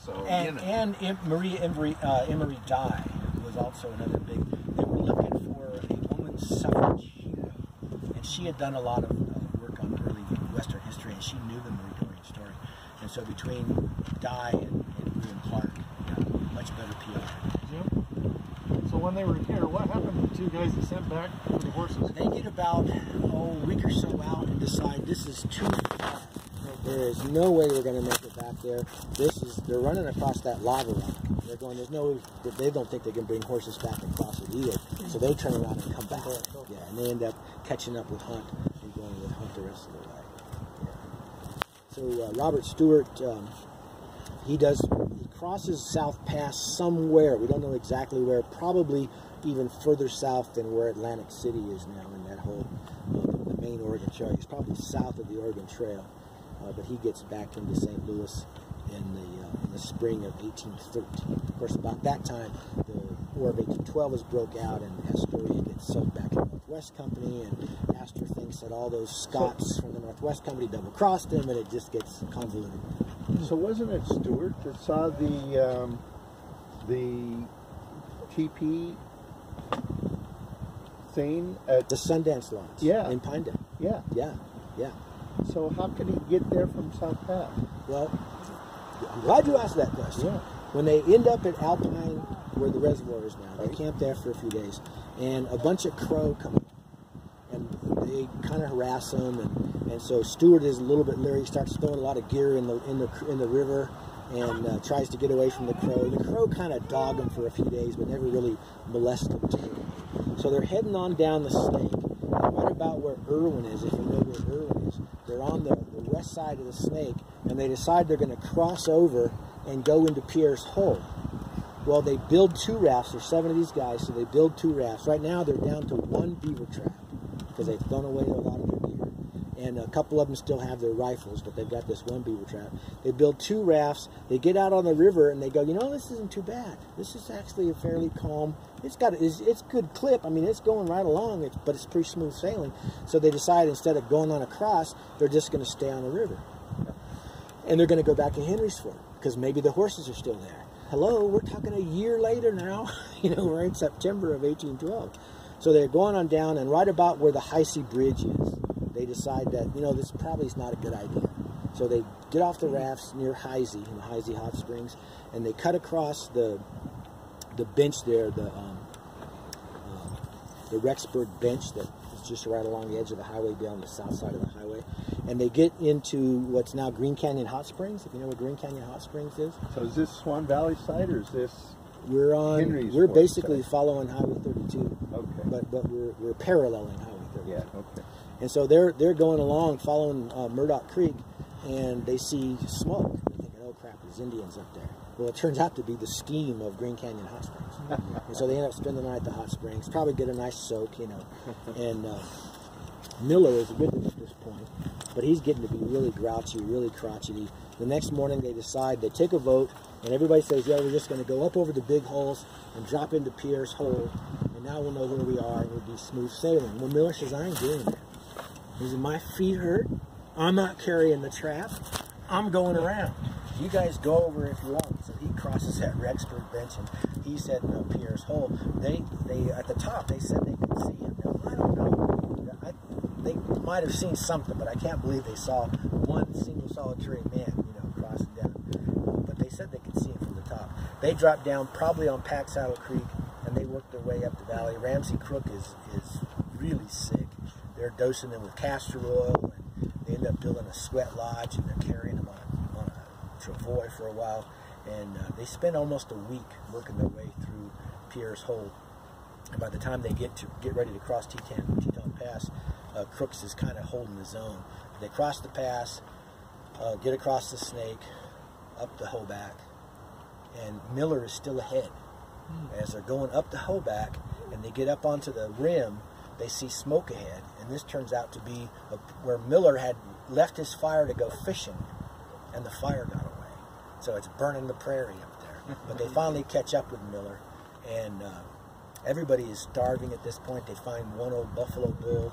So and Marie Emery Dye was also another big. They were looking for a woman's suffrage hero, and she had done a lot of work on early Western history, and she knew the Marie Dorian story. And so between Dye and William Clark, much better PR. Yep. So when they were here, what happened to the two guys that sent back for the horses? They get about a week or so out and decide this is too far. There is no way we're going to make it back there. They're running across that lava rock. They're going, they don't think they can bring horses back across it either. So they turn around and come back. Yeah, and they end up catching up with Hunt and going with Hunt the rest of the way. Yeah. So Robert Stewart, he crosses South Pass somewhere. We don't know exactly where. Probably even further south than where Atlantic City is now in that whole the main Oregon Trail. He's probably south of the Oregon Trail. But he gets back into St. Louis in the spring of 1813. Of course, about that time, the War of 1812 has broke out, and Astoria gets sold back to the Northwest Company, and Astor thinks that all those Scots from the Northwest Company double-crossed him, and it just gets convoluted. So wasn't it Stewart that saw the TP thing at the Sundance Lodge? Yeah. In Pinedale. Yeah. Yeah. Yeah. So how could he get there from South Pass? Well, I'm glad you asked that question. Yeah. When they end up at Alpine, where the reservoir is now, they camp there for a few days, and a bunch of Crow come up, and they kind of harass them, and so Stewart is a little bit leery. He starts throwing a lot of gear in the river, and tries to get away from the Crow. The Crow kind of dog him for a few days, but never really molest him terribly. So they're heading on down the Snake, and right about where Irwin is, if you know where Irwin is, they're on the west side of the Snake, and they decide they're going to cross over and go into Pierre's Hole. Well, they build two rafts. There's 7 of these guys, so they build 2 rafts. Right now, they're down to 1 beaver trap because they've thrown away a lot of their gear. And a couple of them still have their rifles, but they've got this 1 beaver trap. They build 2 rafts. They get out on the river, and they go, you know, this isn't too bad. This is actually a fairly calm. It's good clip. I mean, it's going right along, but it's pretty smooth sailing. So they decide instead of going on across, they're just going to stay on the river. And they're going to go back to Henry's Fort because maybe the horses are still there. Hello, we're talking a year later now. You know, we're in September of 1812. So they're going on down, and right about where the Heisey Bridge is, they decide that, you know, this probably is not a good idea. So they get off the rafts near Heisey, in the Heisey Hot Springs, and they cut across the bench there, the Rexburg bench that is just right along the edge of the highway down the south side of the highway. And they get into what's now Green Canyon Hot Springs, if you know what Green Canyon Hot Springs is. So is this Swan Valley side, or is this we're basically following Highway 32. Okay. But we're paralleling Highway 32. Yeah, okay. And so they're going along following Murdoch Creek, and they see smoke. They're thinking, oh crap, there's Indians up there. Well, it turns out to be the steam of Green Canyon Hot Springs. And so they end up spending the night at the hot springs, probably get a nice soak, you know. And Miller is with them at this point, but he's getting to be really grouchy, really crotchety. The next morning they decide, they take a vote, and everybody says, yeah, we're just going to go up over the big holes and drop into Pierre's Hole, and now we'll know where we are, and we'll be smooth sailing. Well, Miller says, I ain't doing that. He said, my feet hurt. I'm not carrying the trap. I'm going around. You guys go over if you want. So he crosses that Rexburg bench, and he's heading up Pierre's Hole. They at the top, they said they could see him. Now, I don't know. They might have seen something, but I can't believe they saw one single solitary man, you know, crossing down. But they said they could see him from the top. They dropped down probably on Pack Saddle Creek, and they worked their way up the valley. Ramsey Crook is really sick. They're dosing him with castor oil, and they end up building a sweat lodge, and they're carrying him on a travois for a while. And they spend almost a week working their way through Pierre's Hole. And by the time they get ready to cross Teton Pass, Crooks is kind of holding his own. They cross the pass, get across the Snake, up the Hoback, and Miller is still ahead. As they're going up the Hoback, and they get up onto the rim, they see smoke ahead, and this turns out to be where Miller had left his fire to go fishing, and the fire got away. So it's burning the prairie up there. But they finally catch up with Miller, and everybody is starving at this point. They find one old buffalo bull.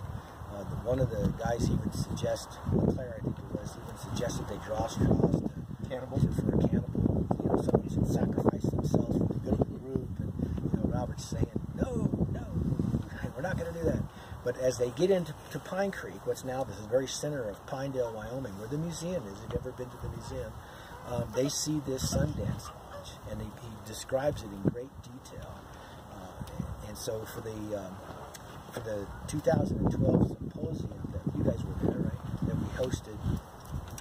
One of the guys even Claire, I think it was, even suggested they draw straws for a cannibal. You know, But as they get into Pine Creek, what's now this very center of Pinedale, Wyoming, where the museum is, if you've ever been to the museum, they see this Sundance Lodge, and he describes it in great detail. And so for the 2012 symposium that you guys were there, right, that we hosted,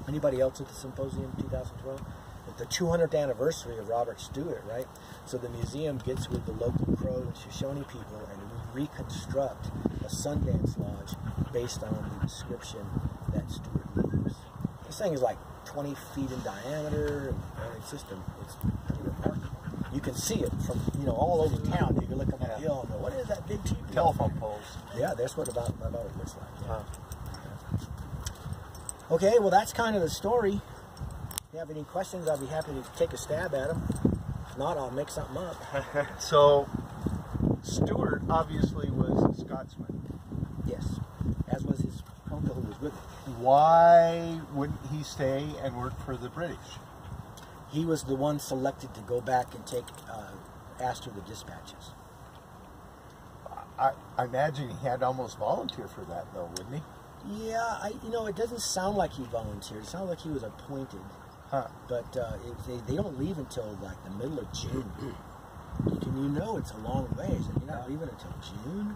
anybody else at the symposium 2012? At the 200th anniversary of Robert Stewart, right? So the museum gets with the local Crow and Shoshone people, and we reconstruct a Sundance Lodge based on the description that Stewart leaves. This thing is like 20 feet in diameter, and it's just it's remarkable. You can see it from all over town. You can look up on the hill and go, "What is that big Telephone poles. Yeah, that's what about it looks like. Yeah. Okay, well that's kind of the story. If you have any questions, I'll be happy to take a stab at them. If not, I'll make something up. So, Stewart obviously was a Scotsman. Yes, as was his uncle who was with him. Why wouldn't he stay and work for the British? He was the one selected to go back and take Astor the dispatches. I imagine he had to almost volunteer for that, though, wouldn't he? Yeah, it doesn't sound like he volunteered. It sounds like he was appointed. Huh. But they don't leave until like the middle of June. It's a long ways, and you're not leaving until June.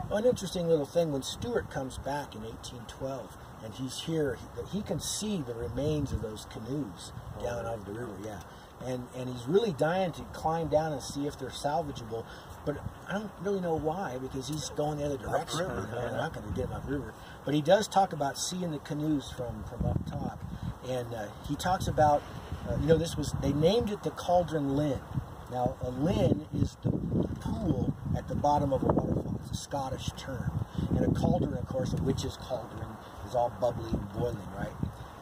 Well, an interesting little thing, when Stewart comes back in 1812, and he's here, he can see the remains of those canoes down out of the river, yeah. And he's really dying to climb down and see if they're salvageable, but I don't really know why, because he's going the other direction. They're not going to get him upriver. But he does talk about seeing the canoes from up top. And he talks about, they named it the Cauldron Linn. Now, a linn is the pool at the bottom of a waterfall. It's a Scottish term. And a cauldron, of course, a witch's cauldron, is all bubbly and boiling, right?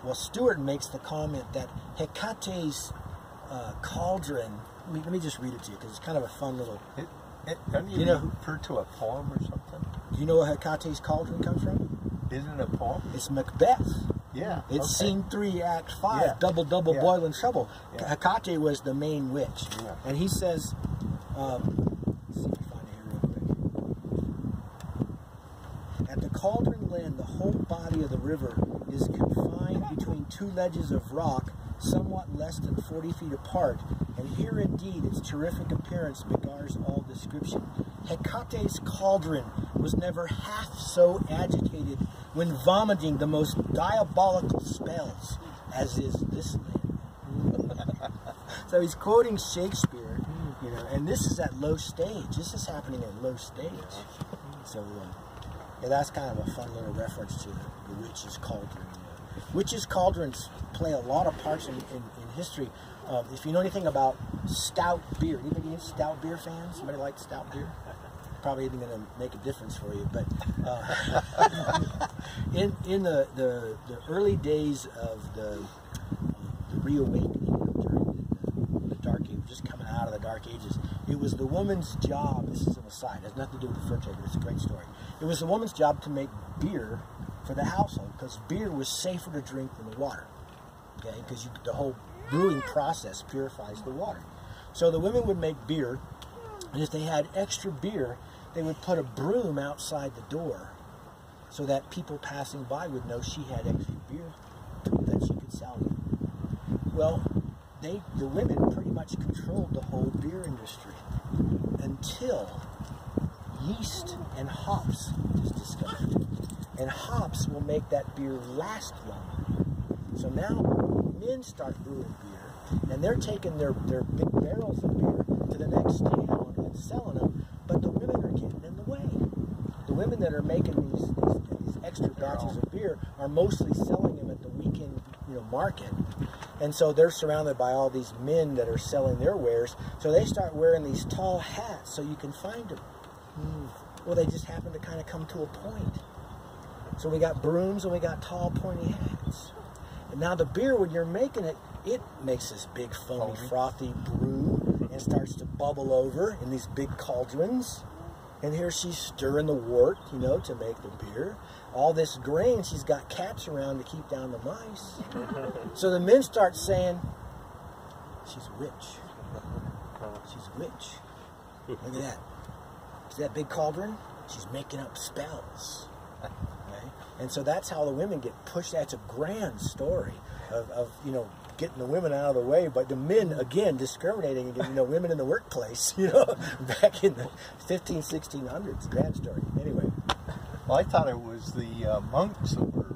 Well, Stewart makes the comment that Hecate's cauldron, let me just read it to you, because it's kind of a fun little... Doesn't he refer to a poem or something? Do you know where Hecate's cauldron comes from? Isn't it a poem? It's Macbeth. Yeah. It's scene 3, act 5, double, boiling trouble. Yeah. Hecate was the main witch. Yeah. And he says, let's see if I find it here real quick. At the Cauldron Linn, the whole body of the river is confined between two ledges of rock, somewhat less than 40 feet apart, and here indeed its terrific appearance begars all description. Hecate's cauldron was never half so agitated when vomiting the most diabolical spells as is this land. So he's quoting Shakespeare, and this is at low stage. This is happening at low stage. So that's kind of a fun little reference to the witch's cauldron. Witches' cauldrons play a lot of parts in history. If you know anything about stout beer, anybody stout beer fans? Somebody like stout beer? Probably isn't going to make a difference for you, but in the early days of the reawakening, during the Dark Age, just coming out of the Dark Ages, it was the woman's job. This is an aside; it has nothing to do with the fur trade, but it's a great story. It was the woman's job to make beer for the household, because beer was safer to drink than the water. Okay, because the whole brewing process purifies the water. So the women would make beer, and if they had extra beer, they would put a broom outside the door so that people passing by would know she had extra beer that she could sell them. Well, the women pretty much controlled the whole beer industry until yeast and hops was discovered. And hops will make that beer last longer. So now men start brewing beer, and they're taking their big barrels of beer to the next town and selling them, but the women are getting in the way. The women that are making these extra batches of beer are mostly selling them at the weekend market. And so they're surrounded by all these men that are selling their wares, so they start wearing these tall hats so you can find them. Well, they just happen to kind of come to a point. So we got brooms and we got tall pointy hats. And now the beer, when you're making it, it makes this big foamy, frothy brew and starts to bubble over in these big cauldrons. And here she's stirring the wort, to make the beer. All this grain, she's got cats around to keep down the mice. So the men start saying, she's a witch. She's a witch. Look at that. See that big cauldron? she's making up spells. Okay? And so that's how the women get pushed. That's a grand story of you know, getting the women out of the way, but the men, again, discriminating against, you know, women in the workplace, you know, back in the 1600s. Grand story. Anyway. Well, I thought it was the monks that were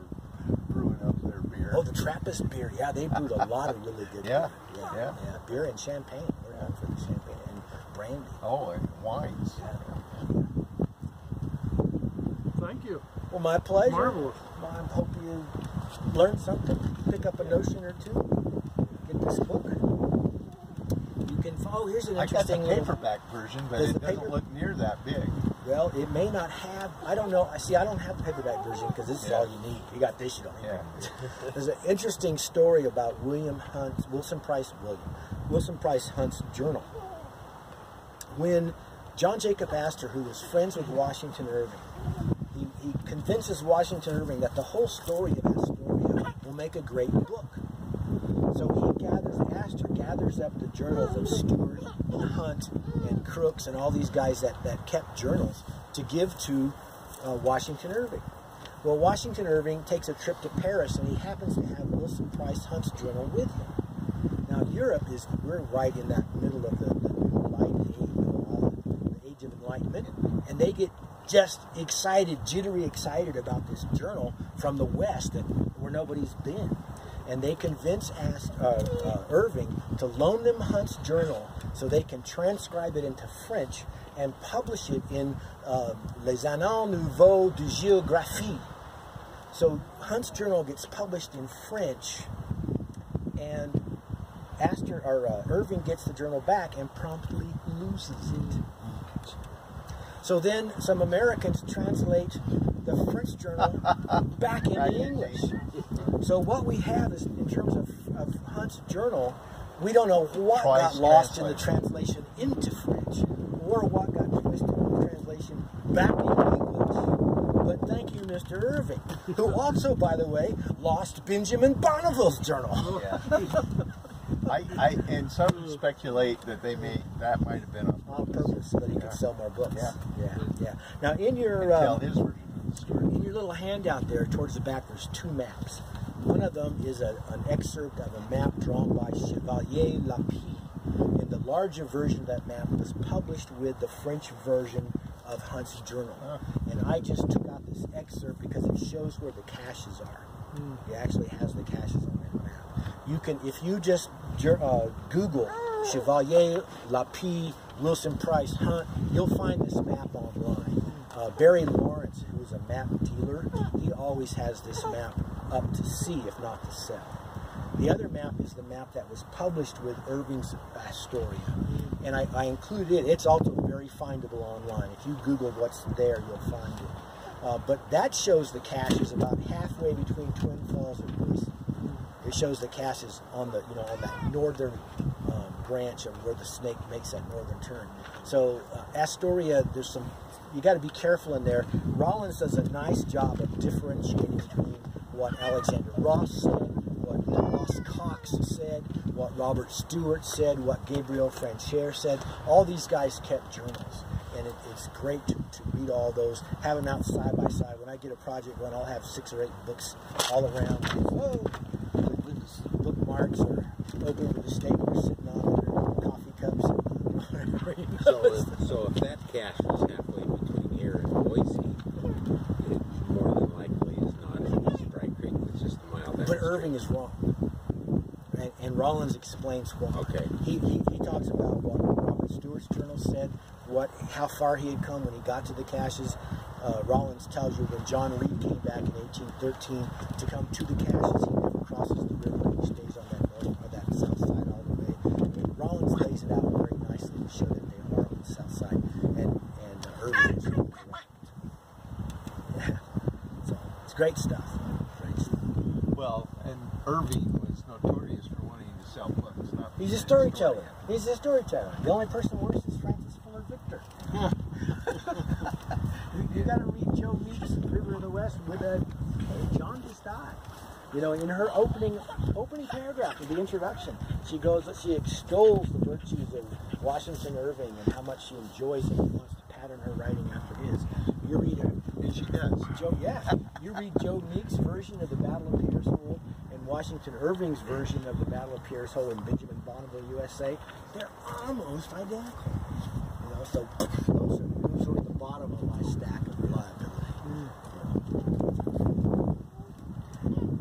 brewing up their beer. Oh, the Trappist beer. Yeah, they brewed a lot of really good beer. Yeah. Beer and champagne. They're known for the champagne and brandy. Oh, and wines. Yeah. Thank you. Well, my pleasure. Marvelous. Well, I hope you learned something, pick up a notion or two, get this book. You can follow. Here's an I got the interesting little paperback version, but Does it the doesn't paper- look near that big. Well, it may not have. I don't know. See, I don't have the paperback version because this is all you need. You got this, you don't need. Yeah. There's an interesting story about Wilson Price Hunt's journal. When John Jacob Astor, who was friends with Washington Irving, he convinces Washington Irving that the whole story of Astoria will make a great book. So Astor gathers up the journals of Stewart and Hunt and Crooks and all these guys that kept journals to give to Washington Irving. Well, Washington Irving takes a trip to Paris, and he happens to have Wilson Price Hunt's journal with him. Now, Europe we're right in that middle of the Light Age, the Age of Enlightenment, and they get just jittery excited about this journal from the West where nobody's been. And they convince Irving to loan them Hunt's journal so they can transcribe it into French and publish it in Les Annales Nouveaux de Géographie. So Hunt's journal gets published in French, and Irving gets the journal back and promptly loses it. So then some Americans translate the French journal back into English. So what we have is, in terms of Hunt's journal, we don't know what got lost in the translation into French or what got twisted in the translation back into English. But thank you, Mr. Irving, who also, by the way, lost Benjamin Bonneville's journal. Yeah. And some speculate that that might have been on purpose, so that he could sell more books. Yeah. Now, in your tell his version of the story. in your little handout there, towards the back, there's two maps. One of them is an excerpt of a map drawn by Chevalier Lapie, and the larger version of that map was published with the French version of Hunt's journal. And I just took out this excerpt because it shows where the caches are. It actually has the caches on that map. You can, if you just Google Chevalier Lapie Wilson Price Hunt, you'll find this map online. Barry Lawrence, who is a map dealer, he always has this map up to see, if not to sell. The other map is the map that was published with Irving's Astoria, and I included it. It's also very findable online. If you Google what's there, you'll find it. But that shows the caches about halfway between Twin Falls and Boise. It shows the caches on the on that northern branch of where the snake makes that northern turn. So Astoria, there's some. You got to be careful in there. Rollins does a nice job of differentiating between what Alexander Ross said, what Ross Cox said, what Robert Stewart said, what Gabriel Francher said. All these guys kept journals, and it's great to read all those, have them out side by side. When I get a project going, I'll have 6 or 8 books all around. Whoa, with bookmarks or open with a steak or sitting on it or coffee cups or whatever. So if that cache was halfway between here and Boise, it more than likely is not in East Dry Creek. It's just a mile down. But Irving is wrong, and Rollins explains why. Okay. He talks about what Robert Stewart's journal said, how far he had come when he got to the caches. Rollins tells you when John Reed came back in 1813 to come to the caches, he never crosses the river. He stays on that north or that south side all the way. And Rollins lays it out very nicely to show that they are on the south side, and Irving is correct. Yeah. So it's great stuff. Great stuff. Well, and Irving was notorious for wanting to sell books. He's a storyteller. He's a storyteller. The only person worse is Francis Fuller Victor. You got to read Joe Meek's River of the West with John just died. In her opening paragraph of the introduction, she extols the virtues of Washington Irving and how much she enjoys it and wants to pattern her writing after his. you read it. And she does. You read Joe Meek's version of the Battle of Pierce Hole and Washington Irving's version of the Battle of Pierce Hole in Benjamin Bonneville, USA. They're almost identical. You know, so those are sort of the bottom of my stack of reliability.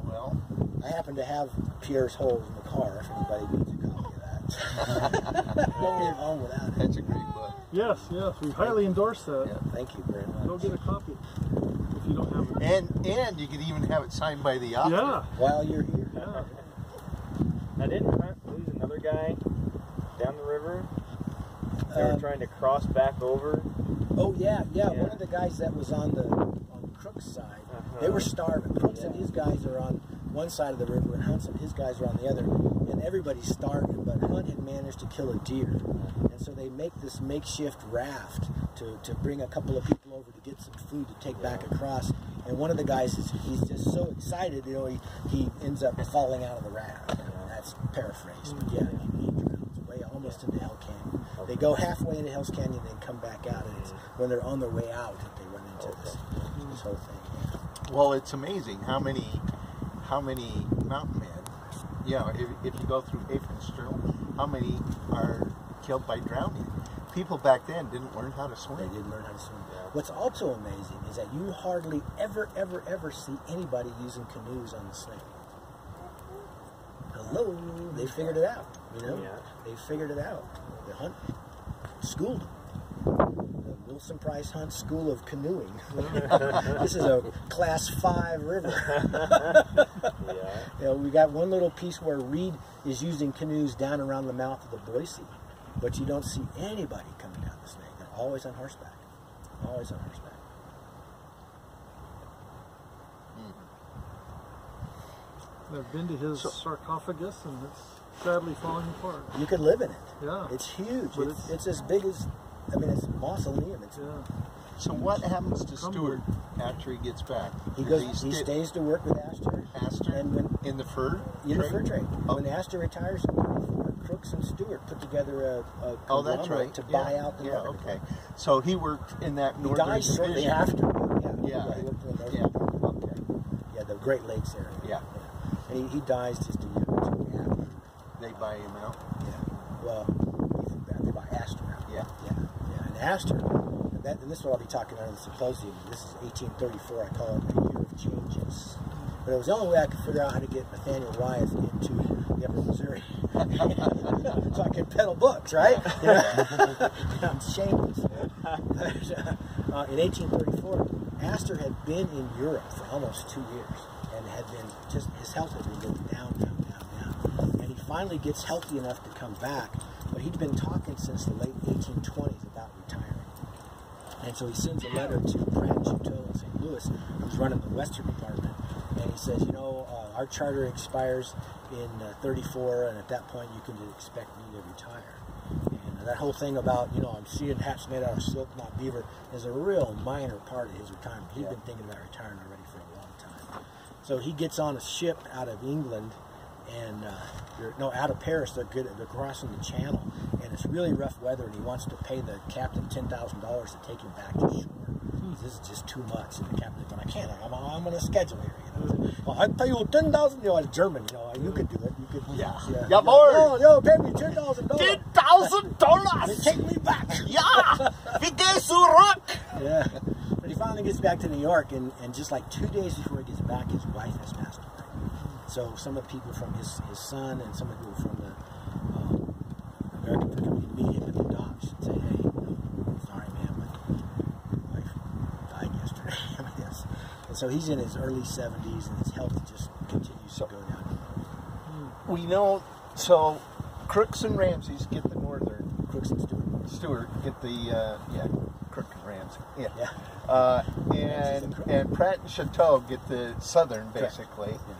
Well, I happen to have Pierce Holes in the car if anybody needs a copy of that. Won't leave home without it. that's a great book. Yes, we highly endorse that. Yeah. Thank you very much. Go get a copy if you don't have it. And you can even have it signed by the author. Yeah. While you're here. Yeah. I didn't lose another guy down the river. They were trying to cross back over. Oh yeah. One of the guys that was on the Crook's side, they were starving. Crooks and his guys are on one side of the river, and Hunt and his guys are on the other. And everybody's starving, but Hunt had managed to kill a deer, and so they make this makeshift raft to bring a couple of people over to get some food to take back across. And one of the guys he's just so excited, you know, he ends up falling out of the raft. That's paraphrased, but yeah, he drowns way almost into Hell Canyon. They go halfway into Hell's Canyon and then come back out, and it's when they're on their way out that they run into this whole thing. Yeah. Well, it's amazing how many mountain men, you know, if you go through Hafen's Journal, how many are killed by drowning. People back then didn't learn how to swim. They didn't learn how to swim. What's also amazing is that you hardly ever see anybody using canoes on the Snake. Hello, they figured it out. You know, they figured it out. The Hunt schooled them. The Wilson Price Hunt School of Canoeing. This is a Class 5 river. You know, we got one little piece where Reed is using canoes down around the mouth of the Boise, but you don't see anybody coming down the Snake. They're always on horseback. Always on horseback. I've been to his sarcophagus, and it's sadly falling apart. You could live in it. Yeah. It's huge. But It's as big as, I mean, it's a mausoleum. It's, So what happens to Stuart after he gets back? He stays to work with Astor. And when, in the fur in the trade? fur trade. When Astor retires in '94, Crooks and Stewart put together a that's right. to buy out the northern. northern. Okay. So he worked in that northern He died shortly division. after. Yeah. He worked in the Yeah. northern. Okay. Yeah, the Great Lakes area. Yeah. And he dies just a year or two after. They buy him out. Yeah. Well, they buy Astor out. Yeah. And Astor, and this is what I'll be talking about in the symposium. This is 1834. I call it a year of changes. But it was the only way I could figure out how to get Nathaniel Wyeth into the Upper Missouri. So I could peddle books, right? I'm shameless. In 1834, Astor had been in Europe for almost 2 years and had been just, his health had been going down. And he finally gets healthy enough to come back, but he'd been talking since the late 1820s about retiring. And so he sends a letter to Pratt Chuteau in St. Louis, who's running the Western Department, and he says, you know, our charter expires in 34, and at that point you can expect me to retire. And that whole thing about, you know, I'm seeing hats made out of silk, not beaver, is a real minor part of his retirement. He'd been thinking about retiring already for a long time. So he gets on a ship out of England, and out of Paris. They're crossing the channel, and it's really rough weather, and he wants to pay the captain $10,000 to take him back to shore. This is just too much. And the captain's going, I can't. I'm on a schedule here. You know? Well, I pay you 10,000. You know, it's German. You know, you could do it. You could. Yeah, boy. No, pay me $10,000. $10,000. Take me back. Yeah. We go zurück. Yeah. But he finally gets back to New York, and just like 2 days before he gets back, his wife has passed away. So some of the people from his son and some of the people from the American Fur Company meet him at the docks and say, hey, sorry man, my wife died yesterday. I mean, yes. And so he's in his early 70s, and his health just continues to go down. We know, so Crooks and Ramseys get the northern. Crooks and Stewart get the, Crook and Ramsey. Yeah. And Pratt and Chateau get the southern, basically. Yeah.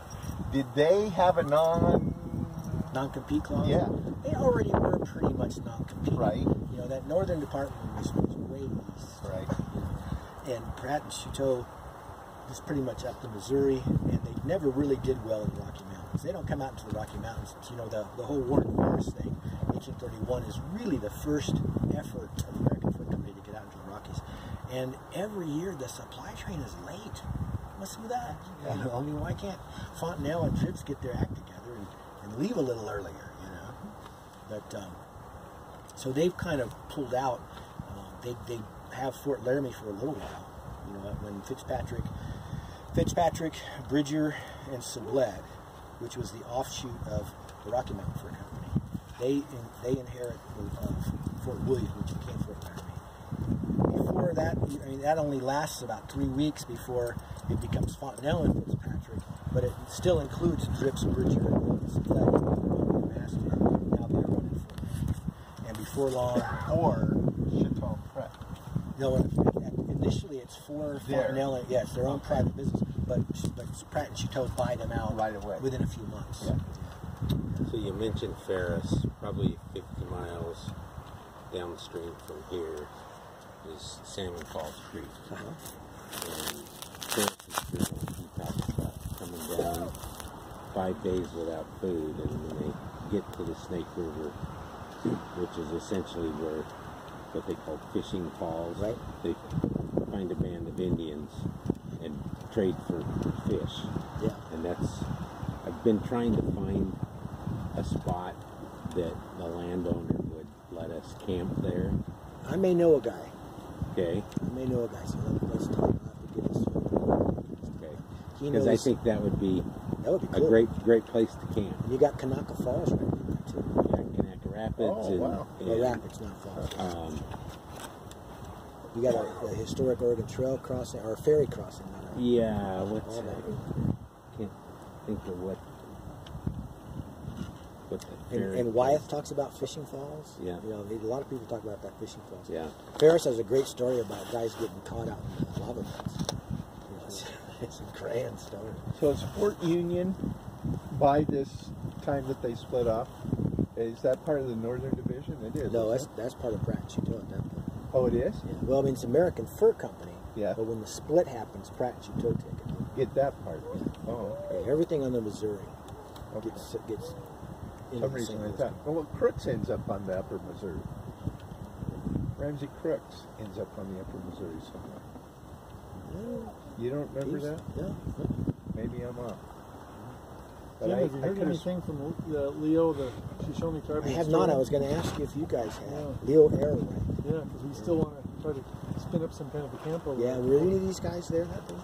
Did they have a non-compete clause? Yeah. They already were pretty much non-compete. Right. You know, that northern department was way east. Right. You know, and Pratt and Chateau was pretty much up the Missouri, and they never really did well in the Rocky Mountains. They don't come out into the Rocky Mountains. You know, the whole Warren Morris thing, 1831, is really the first effort of the American Fur Company to get out into the Rockies. And every year the supply train is late. What's with that? You know, I mean, why can't Fontanelle and Trips get their act together and leave a little earlier? You know, but so they've kind of pulled out. They have Fort Laramie for a little while. You know, when Fitzpatrick, Bridger, and Sublette, which was the offshoot of the Rocky Mountain Fur Company, they inherit Fort William, which became Fort Laramie. Before that, I mean, that only lasts about 3 weeks before it becomes Fontanelle and Fitzpatrick, but it still includes Drips, Bridger, and Sublette, and Master. Now they're running Fort Laramie. And before long, Or Chateau Pratt. no, initially it's for Fontanelle, and yes, their own private business, but Pratt and Chateau buy them out Right away. within a few months. Yeah. So you mentioned Ferris, probably 50 miles downstream from here is Salmon Falls Creek. And Ferris's journal, he talks about coming down 5 days without food, and when they get to the Snake River, which is essentially where what they call fishing falls, Right. they find a band of Indians and trade for fish. Yeah. And I've been trying to find a spot that the landowner would let us camp there. I may know a guy. Okay. I may know a guy, so let's talk. I'll have to get his phone number. Okay. He Because I knows- think that would be that would be a cool. great place to camp. You got Kanaka Falls right there too. Yeah, Kanaka Rapids Oh, wow. No, Rapids, not Falls. You got a historic Oregon Trail crossing or a ferry crossing. Not a, yeah, what's all that? that. Can't think of what the ferry And Wyeth talks about fishing falls. Yeah. You know, a lot of people talk about that fishing falls. Yeah. Ferris has a great story about guys getting caught out in lava beds. You know, it's a grand story. So is Fort Union, by this time that they split off, is that part of the Northern Division? It is. No, isn't that's part of Pratt and Chateau at that point. it? Oh, it is? Yeah. Well, I mean, it's American Fur Company. Yeah. But when the split happens, Pratt and Chateau take it. Get that part. Oh, okay. Yeah, everything on the Missouri Okay. gets For into some the reason St. I Louis. thought, well, Crooks ends up on the upper Missouri. Ramsey Crooks ends up on the upper Missouri somewhere. You don't remember that? No. Maybe I'm off. But Jim, have you heard could've- anything from Leo, the Shoshone tribe? I have not. I was going to ask you if you guys had. Yeah. Leo Arrowway. Yeah, because we still want to try to spin up some kind of a camp over Yeah, there. were any of these guys there that day?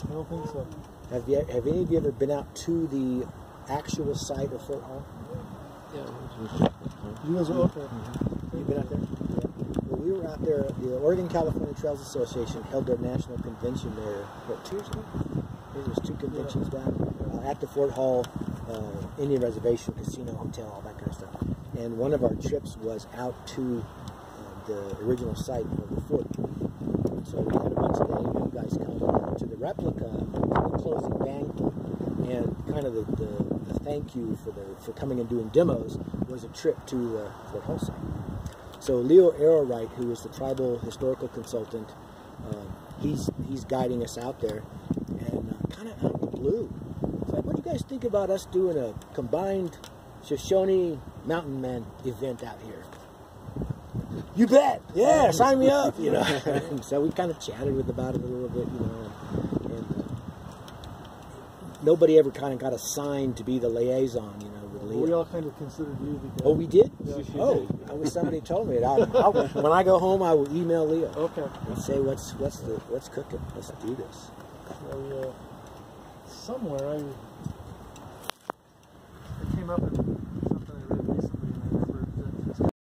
I don't think so. Have any of you ever been out to the actual site of Fort Hall? You guys are okay. You've been out there? Yeah. Well, we were out there. The Oregon California Trails Association held their national convention there, what, 2 years ago? I think it was 2 conventions back at the Fort Hall Indian Reservation, casino, hotel, all that kind of stuff. And one of our trips was out to the original site of the fort. So we had a bunch of the AMU guys come to the replica, the closing banquet, and kind of the thank you for coming and doing demos was a trip to Fort Hall site. So Leo Arrowwright, who is the tribal historical consultant, he's guiding us out there, and kind of out of the blue, it's like, what do you guys think about us doing a combined Shoshone Mountain Man event out here? You bet. Yeah, sign me up. You know. And so we kind of chatted about it a little bit, you know, and nobody ever kind of got assigned to be the liaison, you know, with Leo. We all kind of considered you the guy. Oh, we did? Yeah. Oh, I wish somebody told me it. When I go home, I will email Leo Okay. and say what's cooking. Let's do this. So, somewhere